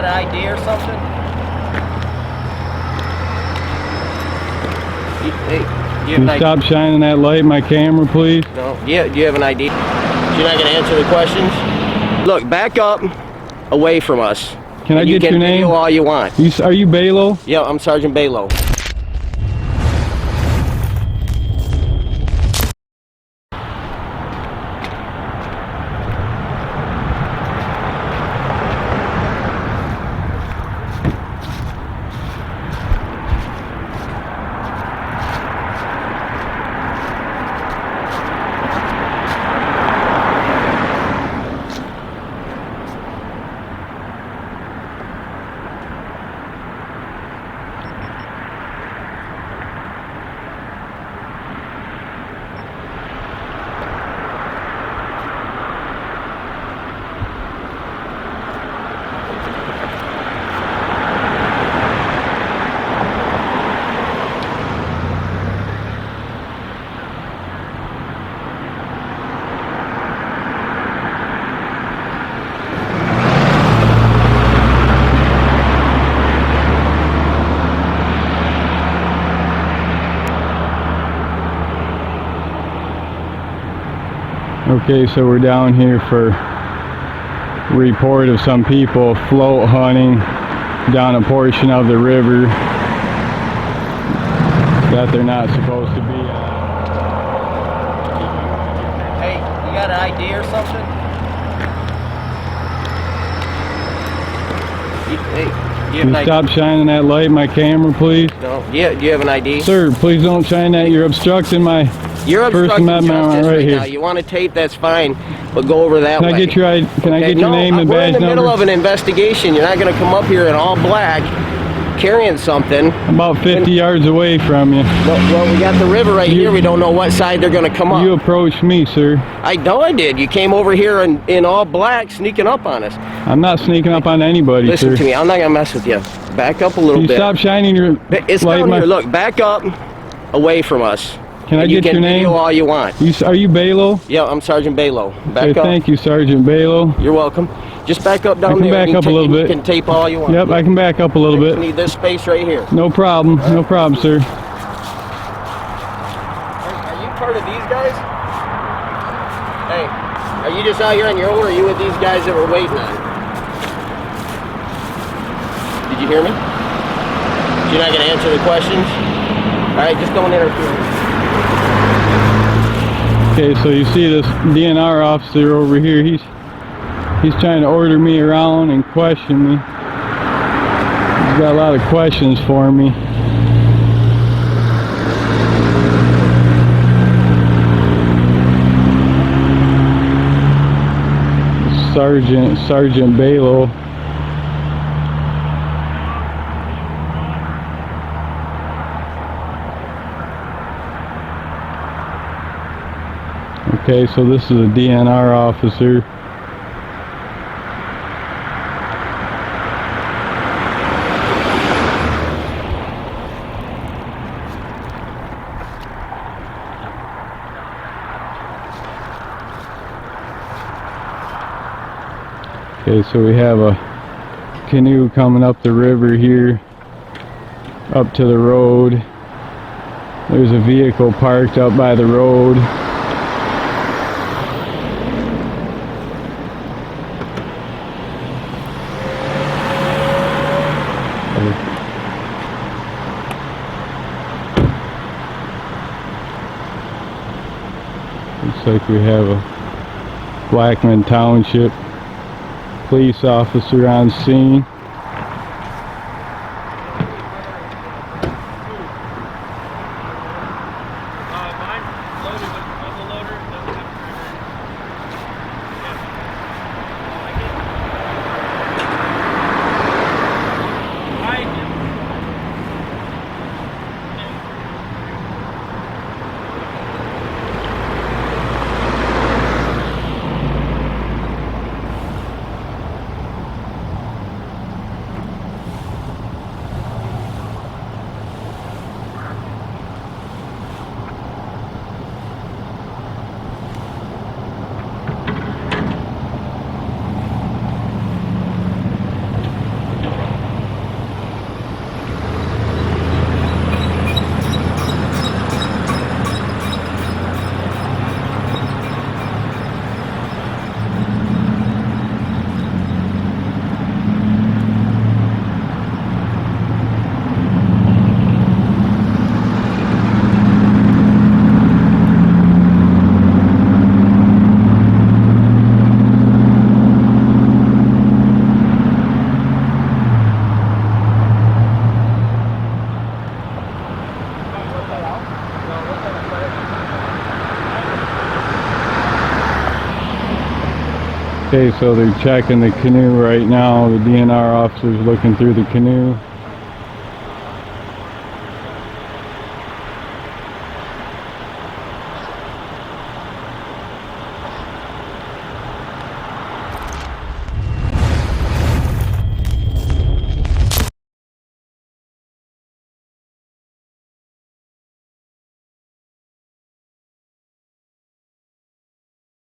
got an ID or something? Hey, do you have an ID? Stop shining that light in my camera, please. No. Yeah, do you have an ID? You're not going to answer the questions? Look, back up away from us. Can I get your name? You can video all you want. Are you Balo? Yeah, I'm Sergeant Balo. Okay, so we're down here for report of some people float hunting down a portion of the river that they're not supposed to be on. Hey, you got an ID or something? Hey, do you have an ID? Stop shining that light in my camera, please. No. Yeah, do you have an ID? Sir, please don't shine that. You're obstructing my You're obstructing justice right here. now. You want to tape, that's fine, but go over that way. Can I get your name and badge number? We're in the middle of an investigation. You're not going to come up here in all black carrying something. I'm about 50 yards away from you. Well, we got the river right here. We don't know what side they're going to come up. You approached me, sir. I know I did. You came over here in all black sneaking up on us. I'm not sneaking up on anybody, Listen sir. to me. I'm not going to mess with you. Back up a little bit. Stop shining your It's light. down here. Look, back up away from us. Can I get your name? You can video all you want. Are you Balo? Yeah, I'm Sergeant Balo. Back up. Thank you, Sergeant Balo. You're welcome. Just back up down there. Back up a little bit. You can tape all you want. Yep, I can back up a little bit. You need this space right here. No problem. No problem, sir. Are you part of these guys? Hey, are you just out here on your own, or are you with these guys that we're waiting on? Did you hear me? You're not going to answer the questions? All right, just don't interfere. Okay, so you see this DNR officer over here. He's trying to order me around and question me. He's got a lot of questions for me. Sergeant Balo. Okay, so this is a DNR officer. Okay, so we have a canoe coming up the river here, up to the road. There's a vehicle parked up by the road. Looks like we have a Blackman Township police officer on scene. Okay, so they're checking the canoe right now. The DNR officer's looking through the canoe.